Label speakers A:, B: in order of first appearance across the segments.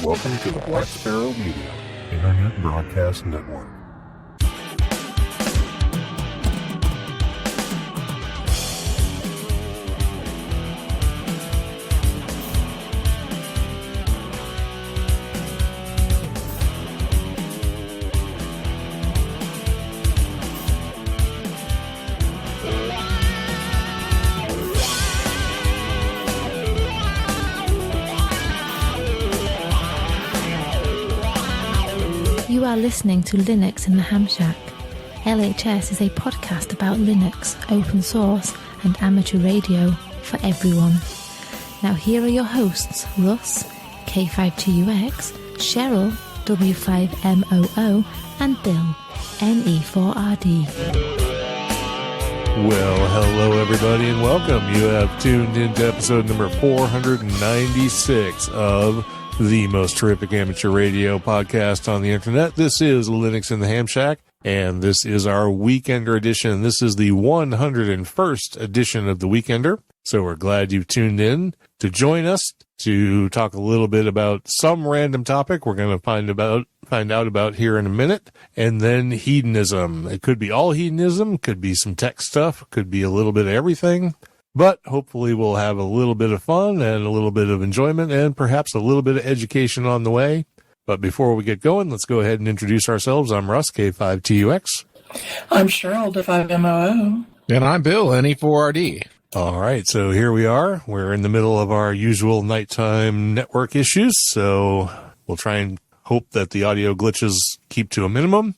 A: Welcome to the Black Sparrow Media Internet Broadcast Network.
B: You are listening to Linux in the Ham Shack. LHS is a podcast about Linux, open source, and amateur radio for everyone. Now here are your hosts, Russ, K5TUX, Cheryl, W5MOO, and Bill, NE4RD.
C: Well, hello everybody and welcome. You have tuned into episode number 496 of the most terrific amateur radio podcast on the internet. This is Linux in the Ham Shack, and this is our Weekender edition. This is the 101st edition of the Weekender. So we're glad you've tuned in to join us to talk a little bit about some random topic we're going to find out about here in a minute, and then hedonism. It could be all hedonism, could be some tech stuff, could be a little bit of everything. But hopefully we'll have a little bit of fun and a little bit of enjoyment and perhaps a little bit of education on the way. But before we get going, let's go ahead and introduce ourselves. I'm Russ, K5TUX.
D: I'm Cheryl, W5MOO.
E: And I'm Bill, NE4RD.
C: All right, so here we are. We're in the middle of our usual nighttime network issues, so we'll try and hope that the audio glitches keep to a minimum.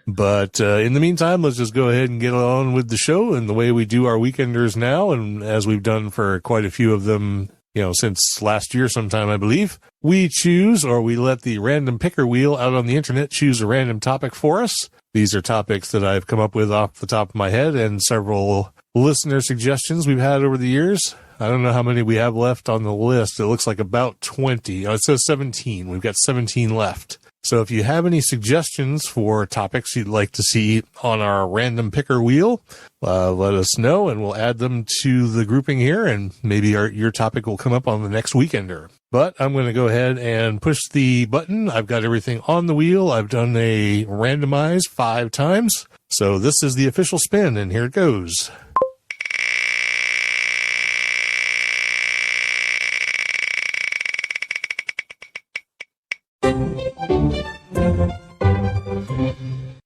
C: But in the meantime, let's just go ahead and get on with the show and the way we do our Weekenders now, and as we've done for quite a few of them, since last year sometime, I believe, we choose, or we let the random picker wheel out on the internet choose a random topic for us. These are topics that I've come up with off the top of my head and several listener suggestions we've had over the years. I don't know how many we have left on the list. It looks like about 20. Oh, it says 17. We've got 17 left. So if you have any suggestions for topics you'd like to see on our random picker wheel, let us know and we'll add them to the grouping here, and maybe your topic will come up on the next Weekender. But I'm going to go ahead and push the button. I've got everything on the wheel. I've done a randomize 5 times. So this is the official spin, and here it goes.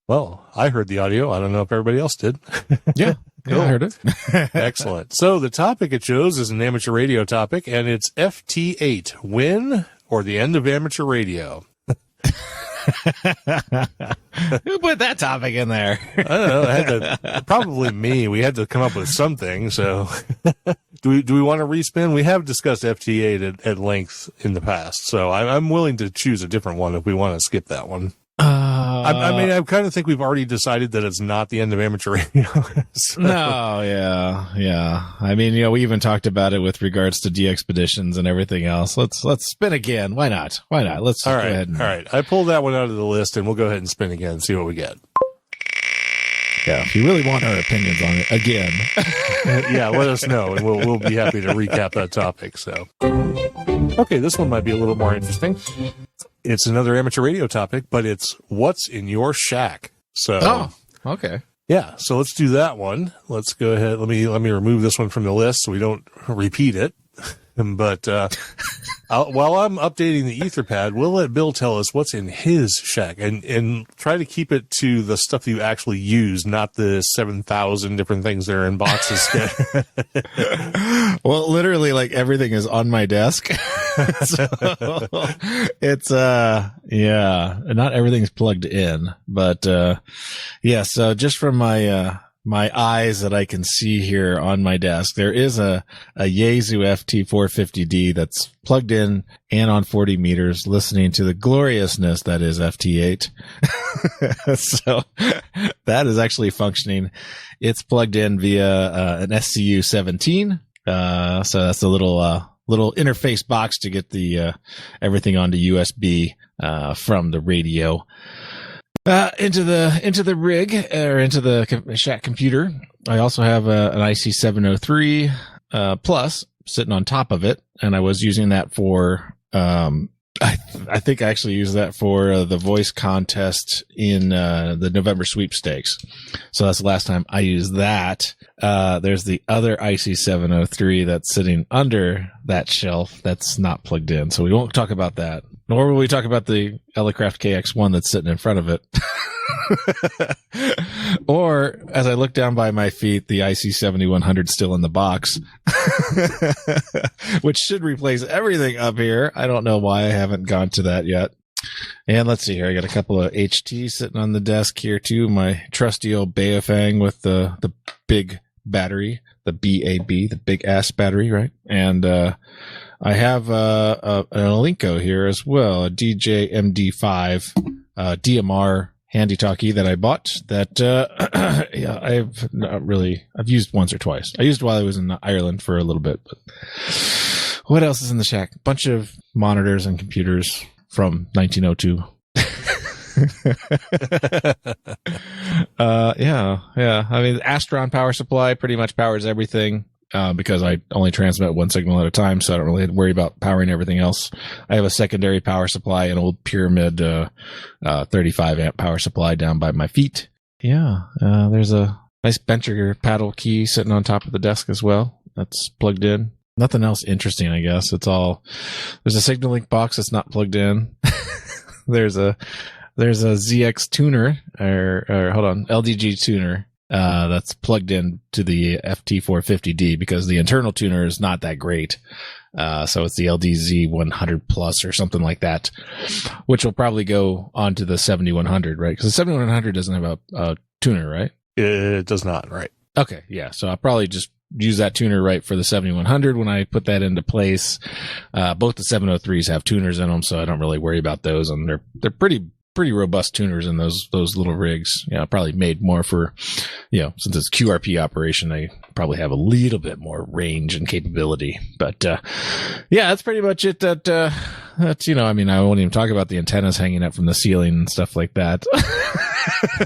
C: Well, I heard the audio. I don't know if everybody else did.
E: Yeah, cool. I heard it.
C: Excellent. So the topic it chose is an amateur radio topic, and it's FT8, when or the end of amateur radio.
E: Who put that topic in there?
C: I don't know. Probably me. We had to come up with something. So do we want to respin? We have discussed FT8 at length in the past, so I'm willing to choose a different one if we want to skip that one. I kind of think we've already decided that it's not the end of amateur radio. So.
E: No, yeah. I mean, we even talked about it with regards to de-expeditions and everything else. Let's spin again. Why not? Let's
C: all
E: go
C: right,
E: ahead.
C: All right. I pulled that one out of the list, and we'll go ahead and spin again and see what we get.
E: Yeah, if you really want our opinions on it again.
C: Yeah, let us know, and we'll be happy to recap that topic. So, okay, this one might be a little more interesting. It's another amateur radio topic, but it's what's in your shack. So,
E: okay.
C: Yeah, so let's do that one. Let's go ahead. Let me remove this one from the list so we don't repeat it. But while I'm updating the Etherpad, we'll let Bill tell us what's in his shack and try to keep it to the stuff that you actually use, not the 7,000 different things that are in boxes.
E: Well, literally, like, everything is on my desk. So it's, not everything's plugged in, but, so just from my eyes that I can see here on my desk, there is a Yaesu FT450D that's plugged in and on 40 meters, listening to the gloriousness that is FT8. So that is actually functioning. It's plugged in via an SCU 17. So that's a little interface box to get the everything onto USB from the radio. Into the rig, or into the shack computer. I also have an IC703 plus sitting on top of it, and I was using that for I think I actually used that for the voice contest in the November sweepstakes. So that's the last time I used that. There's the other IC703 that's sitting under that shelf that's not plugged in. So we won't talk about that. Nor will we talk about the Elecraft KX1 that's sitting in front of it. Or, as I look down by my feet, the IC7100 still in the box, which should replace everything up here. I don't know why I haven't gone to that yet. And let's see here. I got a couple of HT sitting on the desk here too. My trusty old Baofeng with the big battery, the BAB, the big ass battery, right? And, I have an Alinco here as well, a DJ MD5 DMR handy talkie that I bought that yeah, I've used once or twice. I used while I was in Ireland for a little bit. But what else is in the shack? Bunch of monitors and computers from 1902. Yeah. I mean, the Astron power supply pretty much powers everything. Because I only transmit one signal at a time, so I don't really worry about powering everything else. I have a secondary power supply, an old Pyramid 35 amp power supply down by my feet. Yeah, there's a nice bencher paddle key sitting on top of the desk as well. That's plugged in. Nothing else interesting, I guess. There's a SignalLink box that's not plugged in. There's a ZX tuner, or hold on, LDG tuner. That's plugged in to the FT450D because the internal tuner is not that great. So it's the LDZ 100 plus or something like that, which will probably go onto the 7100, right? Because the 7100 doesn't have a tuner, right?
C: It does not, right?
E: Okay. Yeah. So I'll probably just use that tuner right for the 7100 when I put that into place. Both the 703s have tuners in them, so I don't really worry about those. And they're pretty robust tuners in those little rigs. Probably made more for, since it's QRP operation, they probably have a little bit more range and capability. But, that's pretty much it. That's, I mean, I won't even talk about the antennas hanging up from the ceiling and stuff like that.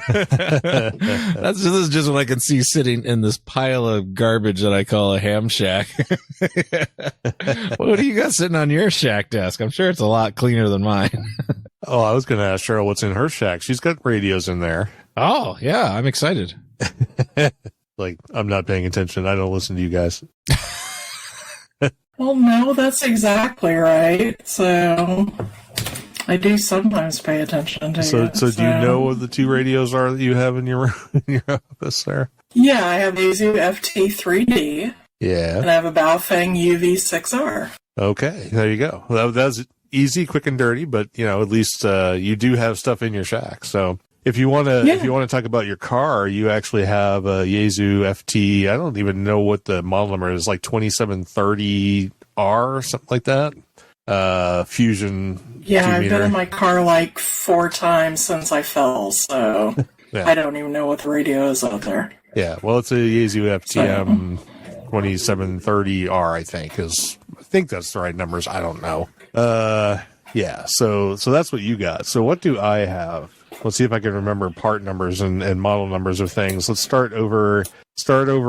E: This is just what I can see sitting in this pile of garbage that I call a ham shack. What do you got sitting on your shack desk? I'm sure it's a lot cleaner than mine.
C: Oh, I was going to ask Cheryl what's in her shack. She's got radios in there.
E: Oh, yeah. I'm excited.
C: Like, I'm not paying attention. I don't listen to you guys.
D: Well, no, that's exactly right. So I do sometimes pay attention to
C: So
D: it.
C: do you know what the two radios are that you have in your office there?
D: Yeah, I have Yaesu FT3D.
C: Yeah.
D: And I have a Baofeng UV6R.
C: Okay, there you go. Well, that's easy, quick, and dirty. But at least you do have stuff in your shack. So if you want to talk about your car, you actually have a Yaesu FT. I don't even know what the model number is, like 2730R or something like that. Fusion.
D: Yeah, I've been in my car like 4 times since I fell, so yeah. I don't even know what the radio is out there.
C: Yeah, well, it's a Yaesu FTM 2730R, I think that's the right numbers. I don't know. Yeah, so that's what you got. So what do I have? Let's see if I can remember part numbers and model numbers of things. Let's start over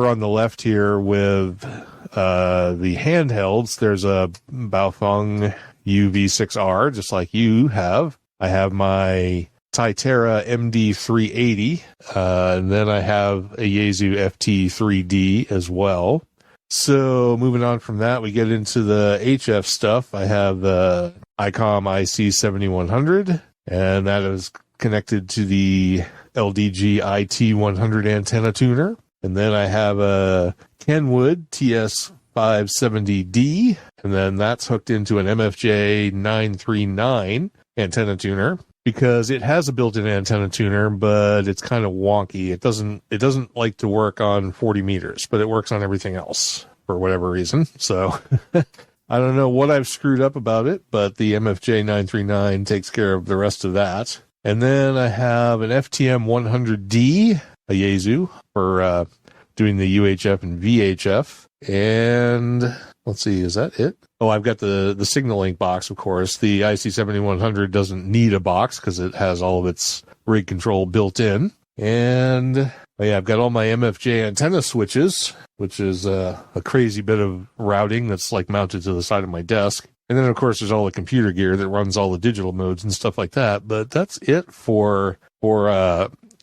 C: on the left here with the handhelds. There's a Baofeng UV6R, just like you have. I have my Tytera MD380, and then I have a Yaesu FT3D as well. So moving on from that, we get into the HF stuff. I have the ICOM IC7100, and that is connected to the LDG IT100 antenna tuner. And then I have a Kenwood TS570D, and then that's hooked into an MFJ 939 antenna tuner because it has a built-in antenna tuner, but it's kind of wonky. It doesn't like to work on 40 meters, but it works on everything else for whatever reason. So I don't know what I've screwed up about it, but the MFJ 939 takes care of the rest of that. And then I have an FTM 100D, a Yaesu, for doing the UHF and VHF. And let's see, is that it? Oh, I've got the SignalLink box, of course. The IC7100 doesn't need a box because it has all of its rig control built in. And I've got all my MFJ antenna switches, which is a crazy bit of routing that's like mounted to the side of my desk. And then, of course, there's all the computer gear that runs all the digital modes and stuff like that. But that's it for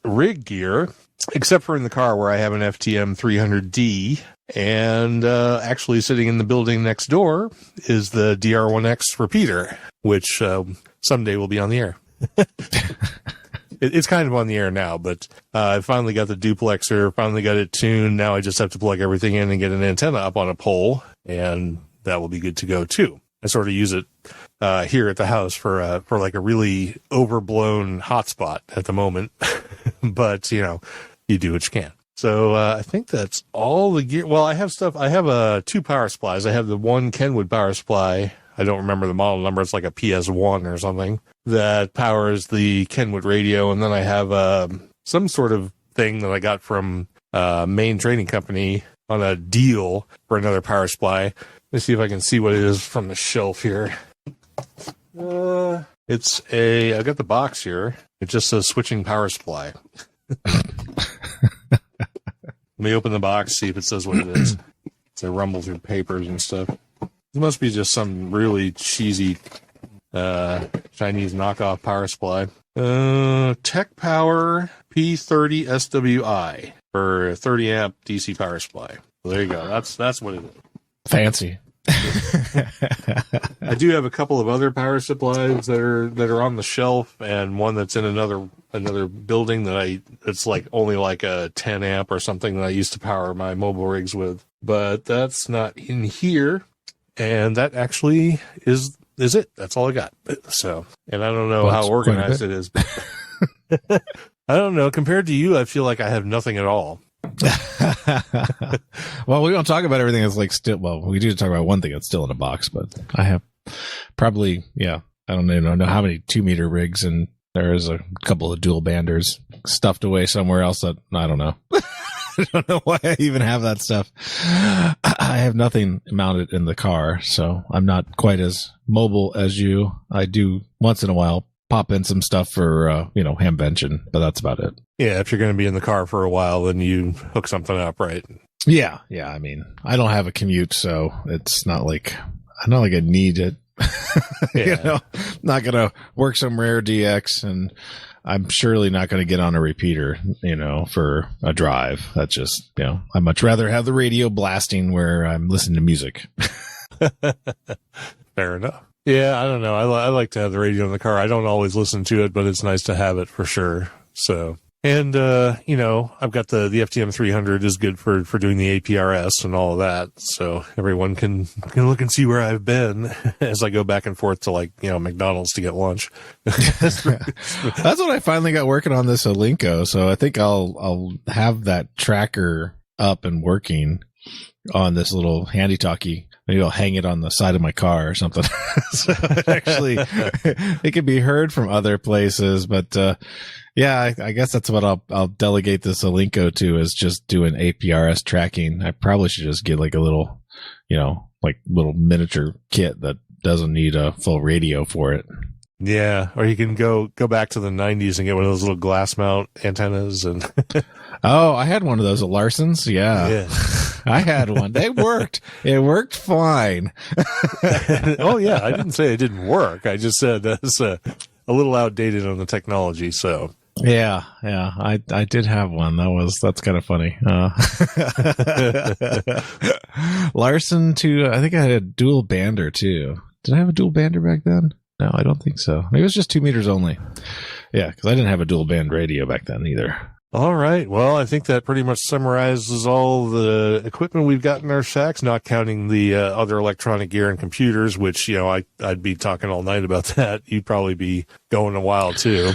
C: rig gear, except for in the car where I have an FTM 300D. And actually sitting in the building next door is the DR1X repeater, which someday will be on the air. It's kind of on the air now, but I finally got the duplexer, finally got it tuned. Now I just have to plug everything in and get an antenna up on a pole, and that will be good to go too. I sort of use it here at the house for like a really overblown hotspot at the moment, but you do what you can. So I think that's all the gear. Well, I have 2 power supplies. I have the one Kenwood power supply. I don't remember the model number. It's like a PS1 or something that powers the Kenwood radio. And then I have some sort of thing that I got from Maine Trading Company on a deal for another power supply. Let me see if I can see what it is from the shelf here. I got the box here. It just says switching power supply. Let me open the box, see if it says what it is. So I rumble through papers and stuff. It must be just some really cheesy Chinese knockoff power supply. Tech Power P30 SWI for 30 amp DC power supply. So there you go. That's what it is. Fancy. I do have a couple of other power supplies that are on the shelf, and one that's in another building it's like only like a 10 amp or something that I used to power my mobile rigs with. But that's not in here, and that actually is it. That's all I got. So, and I don't know how organized it is. But I don't know. Compared to you, I feel like I have nothing at all.
E: Well, we don't talk about everything that's like still. Well, we do talk about one thing that's still in a box, but I have probably, I don't even know how many 2-meter rigs, and there's a couple of dual banders stuffed away somewhere else that I don't know. I don't know why I even have that stuff. I have nothing mounted in the car, so I'm not quite as mobile as you. I do once in a while pop in some stuff for, ham benching, but that's about it.
C: Yeah, if you're going to be in the car for a while, then you hook something up, right?
E: Yeah. I mean, I don't have a commute, so it's not like I need it.
C: Yeah.
E: Not going to work some rare DX, and I'm surely not going to get on a repeater, for a drive. That's just, I'd much rather have the radio blasting where I'm listening to music.
C: Fair enough. Yeah, I don't know. I like to have the radio in the car. I don't always listen to it, but it's nice to have it for sure. So, and, I've got the FTM 300 is good for doing the APRS and all of that. So everyone can look and see where I've been as I go back and forth to McDonald's to get lunch.
E: That's what I finally got working on this Alinco. So I think I'll have that tracker up and working on this little handy talkie. Maybe I'll hang it on the side of my car or something. So it can be heard from other places. But I guess that's what I'll delegate this Alinco to, is just doing APRS tracking. I probably should just get like a little, little miniature kit that doesn't need a full radio for it.
C: Yeah, or you can go back to the 90s and get one of those little glass mount antennas and.
E: Oh, I had one of those at Larson's. Yeah. I had one. They worked. It worked fine.
C: Oh yeah, I didn't say it didn't work. I just said that's a little outdated on the technology. So
E: yeah, I did have one. That's kind of funny. Larson too. I think I had a dual bander too. Did I have a dual bander back then? No, I don't think so. Maybe it was just 2 meters only. Yeah, because I didn't have a dual band radio back then either.
C: All right. Well, I think that pretty much summarizes all the equipment we've got in our shacks, not counting the other electronic gear and computers, which, I'd be talking all night about that. You'd probably be going a while too.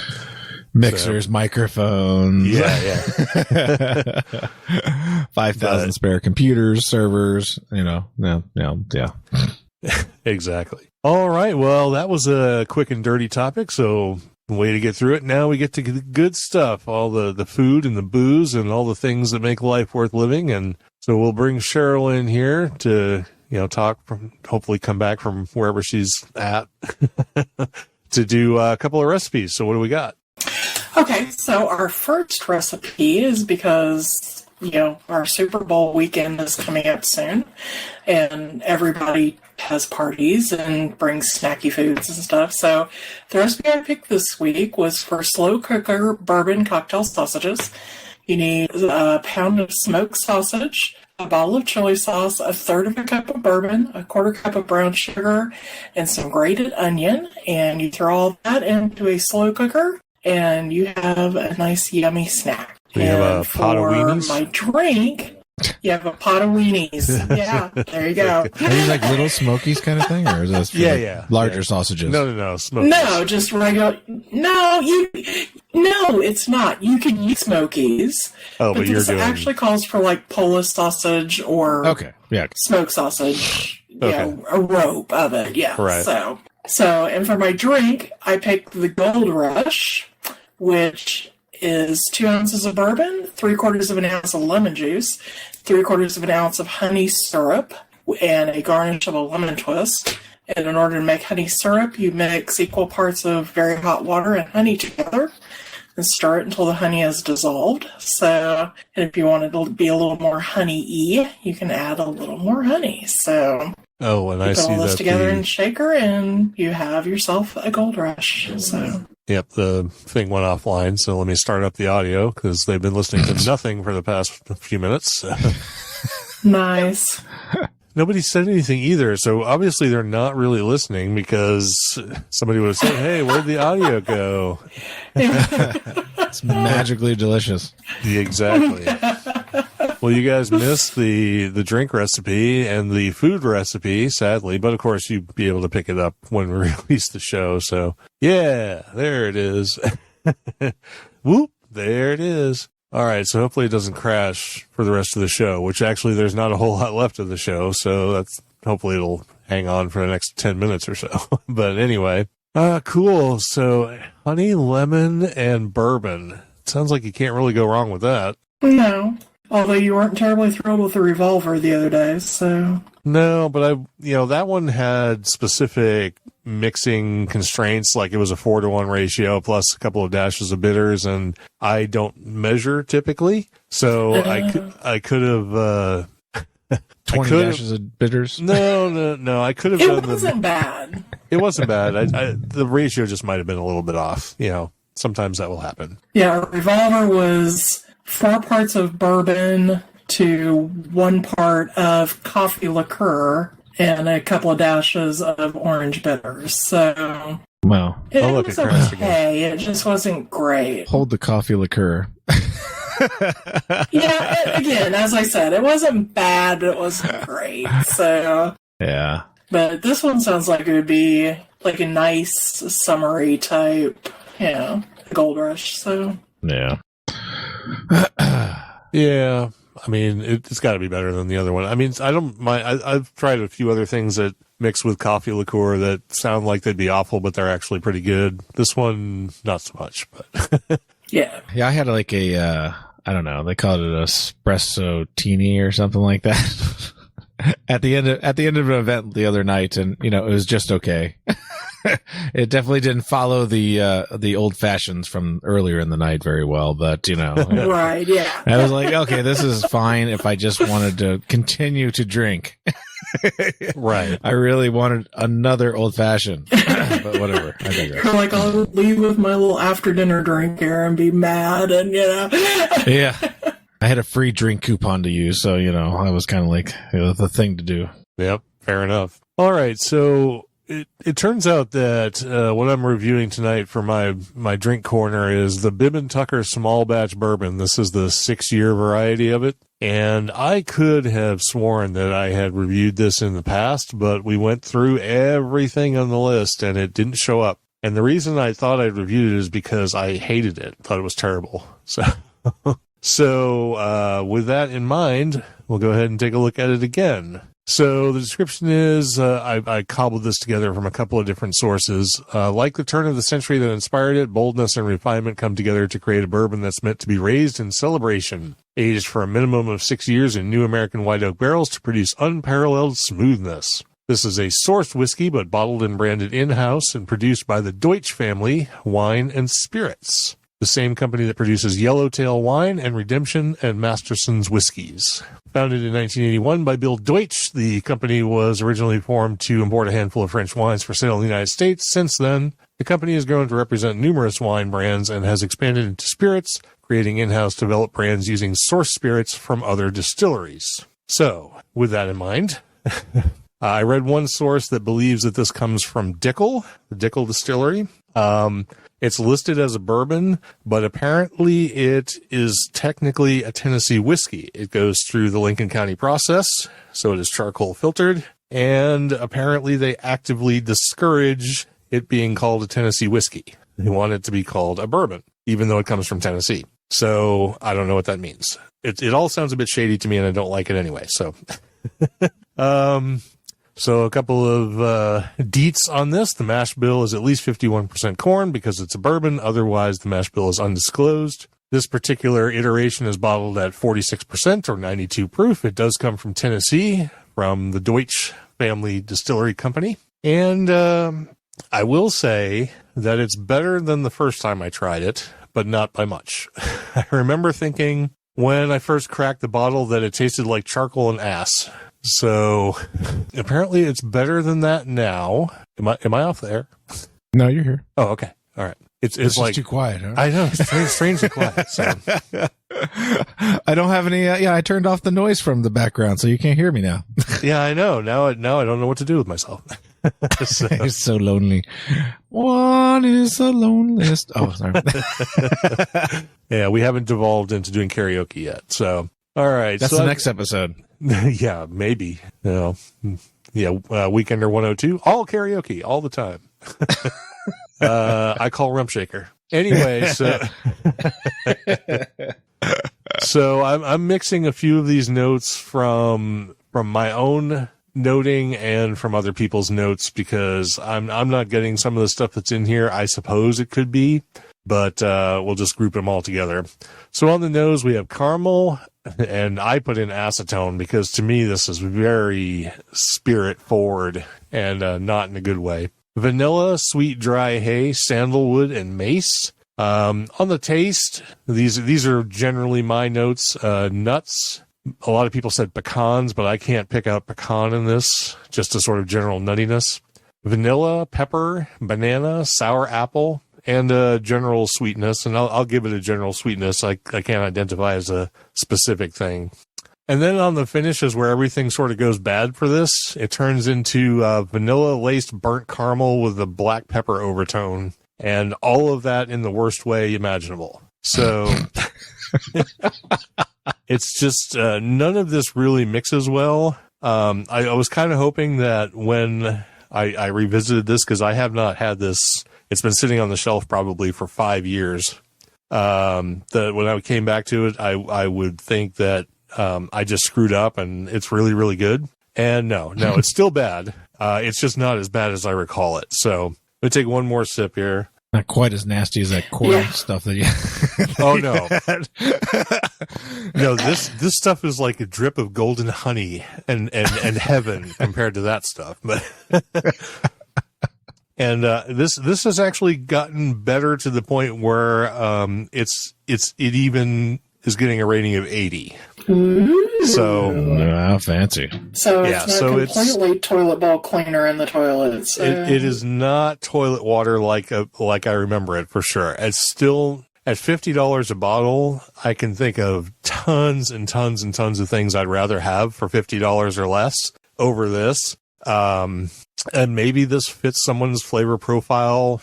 E: Mixers, microphones.
C: Yeah.
E: 5,000 spare computers, servers, yeah.
C: Exactly. All right. Well, that was a quick and dirty topic. So way to get through it. Now we get to the good stuff, all the food and the booze and all the things that make life worth living. And so we'll bring Cheryl in here to, talk hopefully come back from wherever she's at to do a couple of recipes. So what do we got?
D: Okay. So our first recipe is because our Super Bowl weekend is coming up soon, and everybody has parties and brings snacky foods and stuff. So the recipe I picked this week was for slow cooker bourbon cocktail sausages. You need a pound of smoked sausage, a bottle of chili sauce, a third of a cup of bourbon, a quarter cup of brown sugar, and some grated onion. And you throw all that into a slow cooker, and you have a nice, yummy snack.
C: You have a pot of weenies?
D: For my drink, you have a pot of weenies. Yeah, there you go.
E: Are these like little Smokies kind of thing, or is this larger sausages?
C: No, Smokies.
D: No, just regular. No, it's not. You can use Smokies.
C: Oh, but you're
D: this
C: doing...
D: actually calls for like Polish sausage or smoked sausage.
C: Okay.
D: A rope of it. Yeah.
C: Right.
D: So, and for my drink, I picked the Gold Rush, which is 2 ounces of bourbon, 3/4 of an ounce of lemon juice, 3/4 of an ounce of honey syrup, and a garnish of a lemon twist. And in order to make honey syrup, you mix equal parts of very hot water and honey together and stir it until the honey is dissolved. So, and if you want it to be a little more honey-y, you can add a little more honey. So,
C: and I see that
D: put all this together in a shaker, and you have yourself a Gold Rush. So.
C: Yep, the thing went offline, so let me start up the audio, because they've been listening to nothing for the past few minutes.
D: Nice.
C: Nobody said anything either, so obviously they're not really listening, because somebody would have said, hey, where'd the audio go?
E: It's magically delicious.
C: Yeah, exactly. Well, you guys missed the drink recipe and the food recipe, sadly, but of course you'd be able to pick it up when we release the show. So, yeah, there it is. Whoop, there it is. All right, so hopefully it doesn't crash for the rest of the show, which actually there's not a whole lot left of the show, so hopefully it'll hang on for the next 10 minutes or so. But anyway, cool. So, honey, lemon, and bourbon. Sounds like you can't really go wrong with that.
D: No. Although you weren't terribly thrilled with the revolver the other day, so...
C: No, but that one had specific mixing constraints, like it was a 4-to-1 ratio plus a couple of dashes of bitters, and I don't measure typically, so I could have...
E: 20 dashes of bitters?
C: No, I could have
D: It
C: done
D: wasn't bad.
C: It wasn't bad. The ratio just might have been a little bit off. Sometimes that will happen.
D: Yeah, a revolver was 4 parts of bourbon to 1 part of coffee liqueur and a couple of dashes of orange bitters. So,
E: wow.
D: It was okay. It just wasn't great.
E: Hold the coffee liqueur.
D: Yeah, again, as I said, it wasn't bad, but it wasn't great. So,
E: yeah.
D: But this one sounds like it would be like a nice summery type, Gold Rush. So,
E: yeah.
C: Yeah, I mean, it's got to be better than the other one. I mean, I don't mind. I've tried a few other things that mix with coffee liqueur that sound like they'd be awful, but they're actually pretty good. This one, not so much, but
D: yeah.
E: I had like a, I don't know, they called it an espresso teeny or something like that at the end of an event the other night, and it was just okay. It definitely didn't follow the old fashions from earlier in the night very well, but
D: right, yeah.
E: I was like, okay, this is fine if I just wanted to continue to drink.
C: Right.
E: I really wanted another old fashioned, but whatever. I digress.
D: Like, I'll leave with my little after dinner drink here and be mad, and
E: Yeah. I had a free drink coupon to use, so I was kind of like the thing to do.
C: Yep, fair enough. All right, so it turns out that what I'm reviewing tonight for my drink corner is the Bibb & Tucker Small Batch Bourbon. This is the 6-year variety of it. And I could have sworn that I had reviewed this in the past, but we went through everything on the list and it didn't show up. And the reason I thought I'd reviewed it is because I hated it. Thought it was terrible. So with that in mind, we'll go ahead and take a look at it again. So the description is, I cobbled this together from a couple of different sources. Like the turn of the century that inspired it, boldness and refinement come together to create a bourbon that's meant to be raised in celebration. Aged for a minimum of 6 years in new American white oak barrels to produce unparalleled smoothness. This is a sourced whiskey, but bottled and branded in-house and produced by the Deutsch family, Wine and Spirits. the same company that produces Yellowtail Wine and Redemption and Masterson's Whiskeys. Founded in 1981 by Bill Deutsch, the company was originally formed to import a handful of French wines for sale in the United States. Since then, the company has grown to represent numerous wine brands and has expanded into spirits, creating in-house developed brands using source spirits from other distilleries. So, with that in mind, I read one source that believes that this comes from Dickel, the Dickel Distillery. It's listed as a bourbon, but apparently it is technically a Tennessee whiskey. It goes through the Lincoln County process, so it is charcoal filtered, and apparently they actively discourage it being called a Tennessee whiskey. They want it to be called a bourbon, even though it comes from Tennessee. So I don't know what that means. It all sounds a bit shady to me, and I don't like it anyway. So, so a couple of deets on this. The mash bill is at least 51% corn because it's a bourbon. Otherwise, the mash bill is undisclosed. This particular iteration is bottled at 46% or 92 proof. It does come from Tennessee, from the Deutsch family distillery company. And I will say that it's better than the first time I tried it, but not by much. I remember thinking when I first cracked the bottle that it tasted like charcoal and ass. So apparently it's better than that now. Am I off there?
E: No, you're here.
C: Oh, okay. All right. It's like
E: too quiet. Huh?
C: I know. It's strangely quiet. So.
E: I don't have any. I turned off the noise from the background, so you can't hear me now.
C: Yeah, I know. Now I don't know what to do with myself. So.
E: It's so lonely. One is the loneliest. Oh, sorry.
C: Yeah, we haven't devolved into doing karaoke yet. So, all right.
E: That's the next episode.
C: Yeah, maybe. Yeah, Weekender 102, all karaoke, all the time. I call Rump Shaker. Anyway, so I'm mixing a few of these notes from my own noting and from other people's notes because I'm not getting some of the stuff that's in here. I suppose it could be, but we'll just group them all together. So on the nose, we have caramel, and I put in acetone because to me this is very spirit forward and not in a good way. Vanilla, sweet dry hay, sandalwood, and mace. On the taste, these are generally my notes. Nuts. A lot of people said pecans, but I can't pick out pecan in this. Just a sort of general nuttiness. Vanilla, pepper, banana, sour apple, and general sweetness. And I'll give it a general sweetness. I can't identify as a specific thing. And then on the finish is where everything sort of goes bad for this. It turns into vanilla-laced burnt caramel with a black pepper overtone. And all of that in the worst way imaginable. So it's just none of this really mixes well. I was kind of hoping that when I revisited this, because I have not had this, it's been sitting on the shelf probably for 5 years, that when I came back to it, I would think that I just screwed up and it's really, really good. And no, it's still bad. It's just not as bad as I recall it. So let me take one more sip here.
E: Not quite as nasty as that corn stuff that you.
C: Oh no, no! This stuff is like a drip of golden honey and heaven compared to that stuff. But and this has actually gotten better to the point where it even is getting a rating of 80. So
E: fancy.
D: So it's not completely toilet bowl cleaner in the toilet. So.
C: It is not toilet water like I remember it for sure. It's still at $50 a bottle. I can think of tons and tons and tons of things I'd rather have for $50 or less over this. And maybe this fits someone's flavor profile,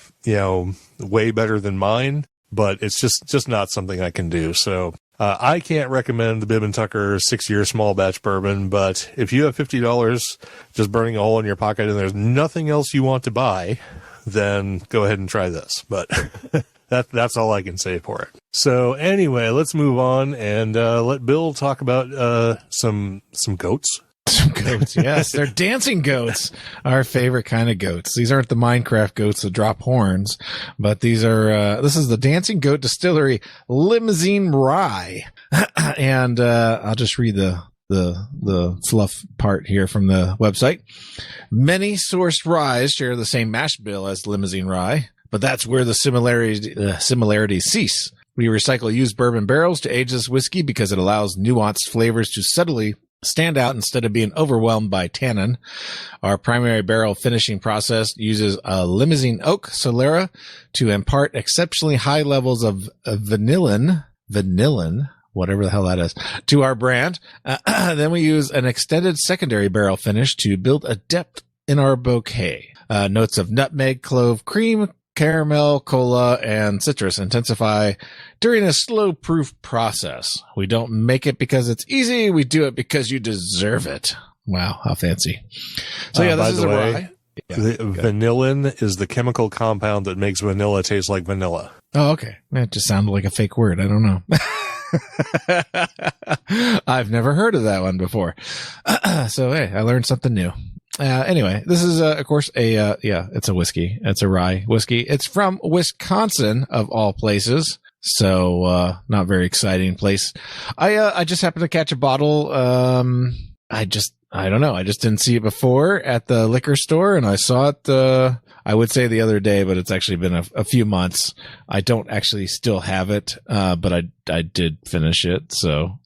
C: way better than mine. But it's just not something I can do. So I can't recommend the Bibb & Tucker 6-year small batch bourbon. But if you have $50 just burning a hole in your pocket and there's nothing else you want to buy, then go ahead and try this. But that's all I can say for it. So anyway, let's move on and let Bill talk about some goats.
E: Some goats, yes. They're dancing goats, our favorite kind of goats. These aren't the Minecraft goats that drop horns, but these are, this is the Dancing Goat Distillery Limousine Rye. And, I'll just read the fluff part here from the website. Many sourced ryes share the same mash bill as Limousine Rye, but that's where the similarities cease. We recycle used bourbon barrels to age this whiskey because it allows nuanced flavors to subtly stand out instead of being overwhelmed by tannin. Our primary barrel finishing process uses a Limousin oak Solera to impart exceptionally high levels of vanillin, whatever the hell that is, to our brand. Then we use an extended secondary barrel finish to build a depth in our bouquet. Notes of nutmeg, clove, cream, caramel, cola, and citrus intensify during a slow proof process. We don't make it because it's easy. We do it because you deserve it. Wow, how fancy. So yeah, this is a rye.
C: Vanillin is the chemical compound that makes vanilla taste like vanilla.
E: Oh, okay. That just sounded like a fake word. I don't know. I've never heard of that one before. So hey, I learned something new. Anyway, this is, of course, it's a whiskey. It's a rye whiskey. It's from Wisconsin, of all places. So, not very exciting place. I just happened to catch a bottle. I don't know. I just didn't see it before at the liquor store, and I saw it, I would say the other day, but it's actually been a few months. I don't actually still have it, but I did finish it. So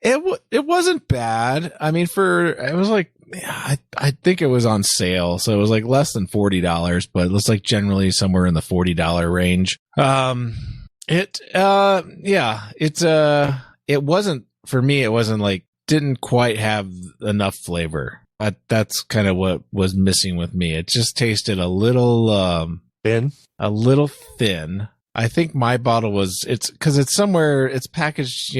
E: It wasn't bad. I mean, it was like, I think it was on sale. So it was like less than $40, but it was like generally somewhere in the $40 range. It wasn't, for me, it wasn't like, didn't quite have enough flavor. That's kind of what was missing with me. It just tasted a little,
C: thin.
E: I think my bottle it's packaged,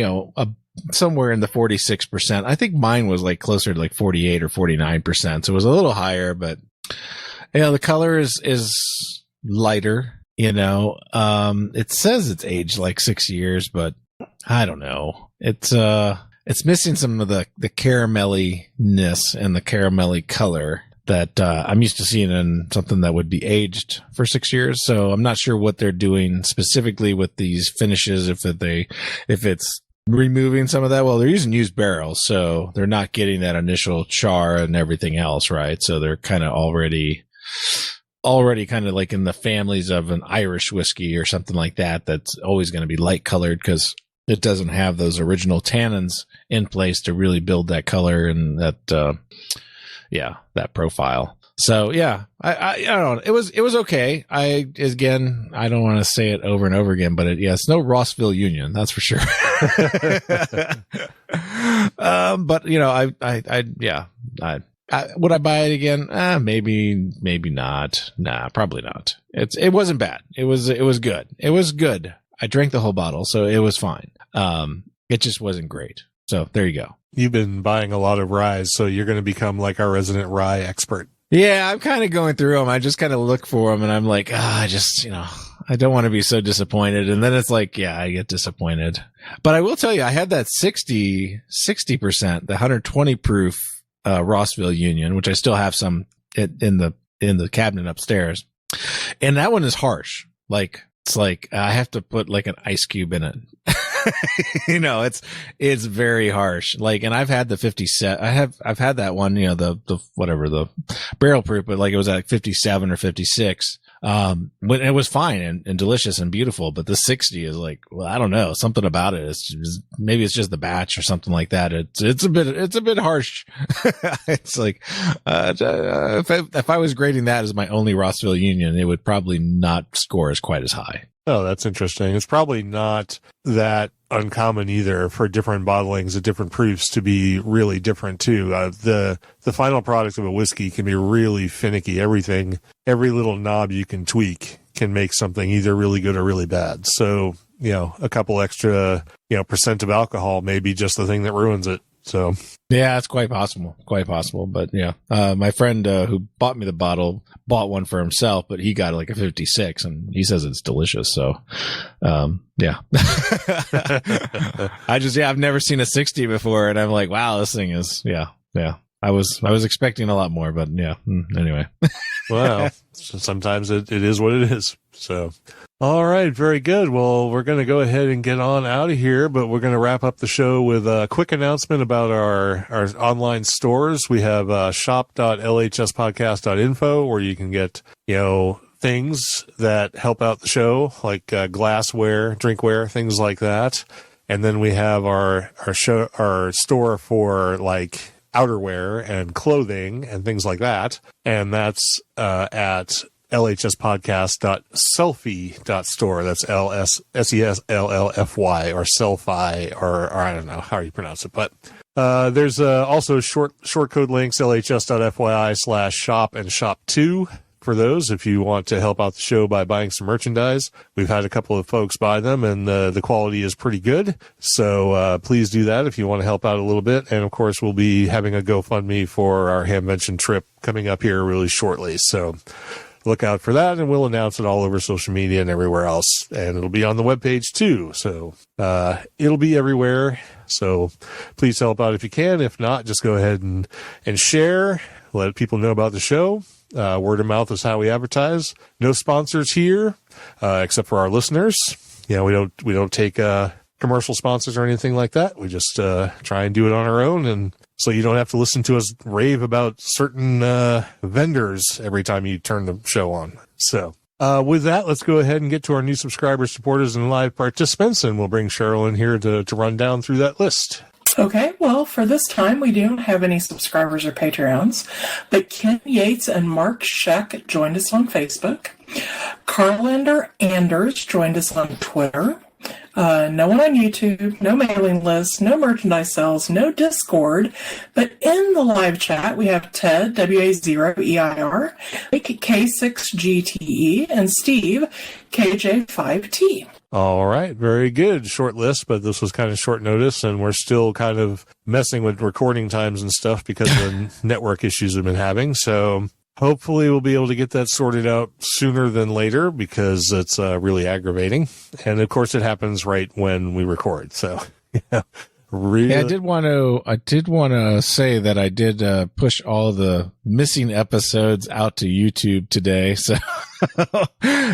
E: somewhere in the 46%. I think mine was like closer to like 48 or 49%. So it was a little higher, but the color is lighter, it says it's aged like 6 years, but I don't know. It's missing some of the caramelly-ness and the caramelly color that I'm used to seeing in something that would be aged for 6 years. So I'm not sure what they're doing specifically with these finishes, if it's removing some of that. Well, they're using used barrels, so they're not getting that initial char and everything else, right? So they're kind of already kind of like in the families of an Irish whiskey or something like that. That's always going to be light colored because it doesn't have those original tannins in place to really build that color and that profile. So yeah, I don't know. It was okay. I don't want to say it over and over again, but it's no Rossville Union, that's for sure. But would I buy it again? Maybe not. Nah, probably not. It wasn't bad. It was good. It was good. I drank the whole bottle, so it was fine. It just wasn't great. So there you go.
C: You've been buying a lot of ryes, so you're going to become like our resident rye expert.
E: Yeah, I'm kind of going through them. I just kind of look for them and I'm like, I don't want to be so disappointed. And then it's like, yeah, I get disappointed. But I will tell you, I had that 60%, the 120 proof, Rossville Union, which I still have some in the cabinet upstairs. And that one is harsh. It's like I have to put like an ice cube in it. It's very harsh. And I've had the 57. I've had that one, the whatever, the barrel proof, but it was at 57 or 56. When it was fine and delicious and beautiful, but the 60 is I don't know, something about it. Maybe it's just the batch or something like that. It's a bit harsh. It's like, if I was grading that as my only Rossville Union, it would probably not score as quite as high.
C: Oh, that's interesting. It's probably not that uncommon either for different bottlings at different proofs to be really different too. The final product of a whiskey can be really finicky. Every little knob you can tweak can make something either really good or really bad. So, a couple extra, percent of alcohol may be just the thing that ruins it. So
E: yeah, it's quite possible. But yeah, my friend who bought me the bottle bought one for himself, but he got like a 56 and he says it's delicious. So, yeah, I've never seen a 60 before. And I'm like, wow, this thing is, yeah. I was expecting a lot more, but yeah. Anyway.
C: Well, sometimes it is what it is. So, all right, very good. Well, we're going to go ahead and get on out of here, but we're going to wrap up the show with a quick announcement about our online stores. We have shop.lhspodcast.info, where you can get, things that help out the show, like glassware, drinkware, things like that. And then we have our store for like outerwear and clothing and things like that. And that's at lhspodcast.selfie.store. That's SESLLFY or Selfie or I don't know how you pronounce it. But there's also short code links, lhs.fyi/shop and shop2 for those if you want to help out the show by buying some merchandise. We've had a couple of folks buy them, and the quality is pretty good. So please do that if you want to help out a little bit. And, of course, we'll be having a GoFundMe for our Hamvention trip coming up here really shortly. So look out for that, and we'll announce it all over social media and everywhere else. And it'll be on the webpage, too. So it'll be everywhere. So please help out if you can. If not, just go ahead and share. Let people know about the show. Word of mouth is how we advertise. No sponsors here, except for our listeners. We don't take commercial sponsors or anything like that. We just try and do it on our own, and so you don't have to listen to us rave about certain vendors every time you turn the show on. So with that, let's go ahead and get to our new subscribers, supporters, and live participants, and we'll bring Cheryl in here to run down through that list.
D: Okay, well, for this time, we don't have any subscribers or Patreons, but Ken Yates and Mark Scheck joined us on Facebook. Carlander Anders joined us on Twitter. No one on YouTube, no mailing list, no merchandise sales, no Discord. But in the live chat, we have Ted, WA0EIR, K6GTE, and Steve, KJ5T.
C: All right. Very good. Short list, but this was kind of short notice, and we're still kind of messing with recording times and stuff because of the network issues we've been having. So hopefully we'll be able to get that sorted out sooner than later because it's really aggravating. And of course it happens right when we record. So really.
E: Yeah, I did want to say that I did push all the missing episodes out to YouTube today. So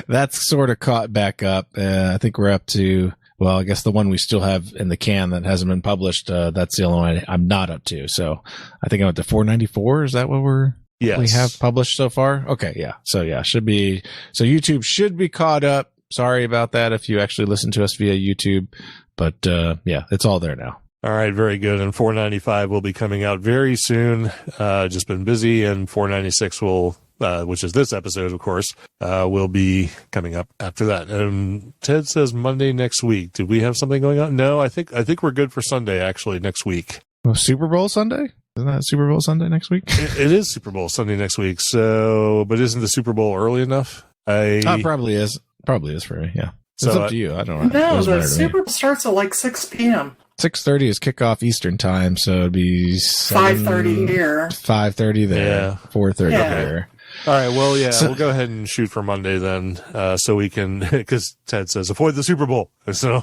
E: that's sort of caught back up. I think we're up to, well, I guess the one we still have in the can that hasn't been published. That's the only one I'm not up to. So I think I'm up to 494. Is that what
C: Yes.
E: we have published so far? Okay. Yeah. So YouTube should be caught up. Sorry about that if you actually listen to us via YouTube, but yeah, it's all there now.
C: All right, very good. And 495 will be coming out very soon. Just been busy, and 496 will, which is this episode, of course, will be coming up after that. And Ted says Monday next week. Did we have something going on? No, I think we're good for Sunday actually next week.
E: Well, Super Bowl Sunday? Isn't that Super Bowl Sunday next week?
C: It is Super Bowl Sunday next week. So, but isn't the Super Bowl early enough?
E: Probably is. Probably is for me. Yeah. It's
C: So,
E: up to you. I don't know.
D: No, the Super Bowl starts at like 6 p.m.
E: 6:30 is kickoff Eastern time, so it'd be
D: 5:30 here.
E: 5:30 there.
C: Yeah.
E: 4:30
D: Yeah.
E: there.
C: All right. Well, yeah, we'll go ahead and shoot for Monday then, so we can, because Ted says avoid the Super Bowl. So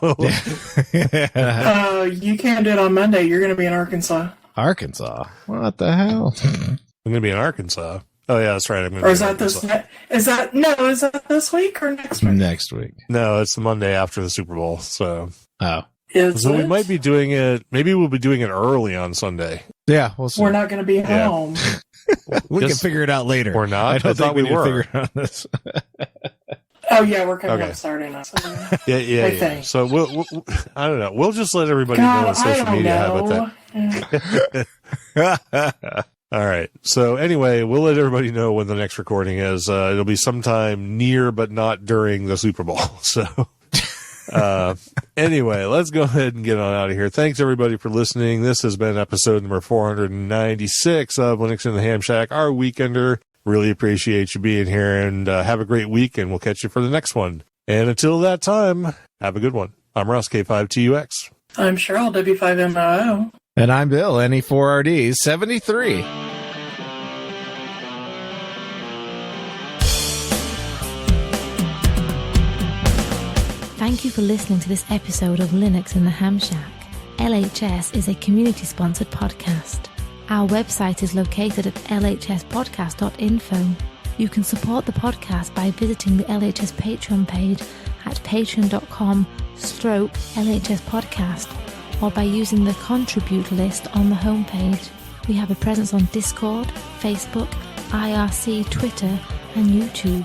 D: You can't do it on Monday. You're going to be in Arkansas.
E: Arkansas. What the hell?
C: I'm going to be in Arkansas. Oh yeah, that's right. I'm going to.
D: Or is that this week or next week?
E: Next week.
C: No, it's the Monday after the Super Bowl. So
E: Oh.
C: we might be doing it. Maybe we'll be doing it early on Sunday.
E: Yeah, we'll see.
D: We're not going to be home.
E: We can
C: Just-
E: figure it out later.
C: We're not?
E: I
C: I
E: don't
C: thought
E: think we
C: we
E: need to
C: were.
E: figure it out this.
D: Oh yeah, we're coming
C: Okay.
D: up Saturday night.
C: Yeah.
D: think.
C: So we'll I don't know. We'll just let everybody know
D: God,
C: on social
D: I don't
C: media how
D: know.
C: about that. All right. So anyway, we'll let everybody know when the next recording is. It'll be sometime near, but not during the Super Bowl. So anyway, let's go ahead and get on out of here. Thanks everybody for listening. This has been episode number 496 of Linux in the Ham Shack, our weekender. Really appreciate you being here, and have a great week, and we'll catch you for the next one. And until that time, have a good one. I'm Russ, K5TUX.
D: I'm Cheryl, W5MOO.
E: And I'm Bill, NE4RD 73.
B: Thank you for listening to this episode of Linux in the Ham Shack. LHS is a community-sponsored podcast. Our website is located at lhspodcast.info. You can support the podcast by visiting the LHS Patreon page at patreon.com/LHS Podcast, or by using the contribute list on the homepage. We have a presence on Discord, Facebook, IRC, Twitter and YouTube.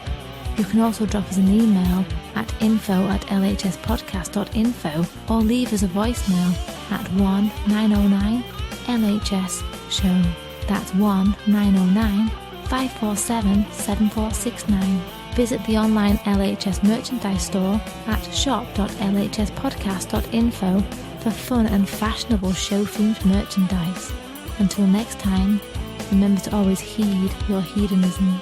B: You can also drop us an email at info@lhspodcast.info or leave us a voicemail at 1-909-LHS-SHOW. That's 1-909-547-7469. Visit the online LHS merchandise store at shop.lhspodcast.info for fun and fashionable show-themed merchandise. Until next time, remember to always heed your hedonism.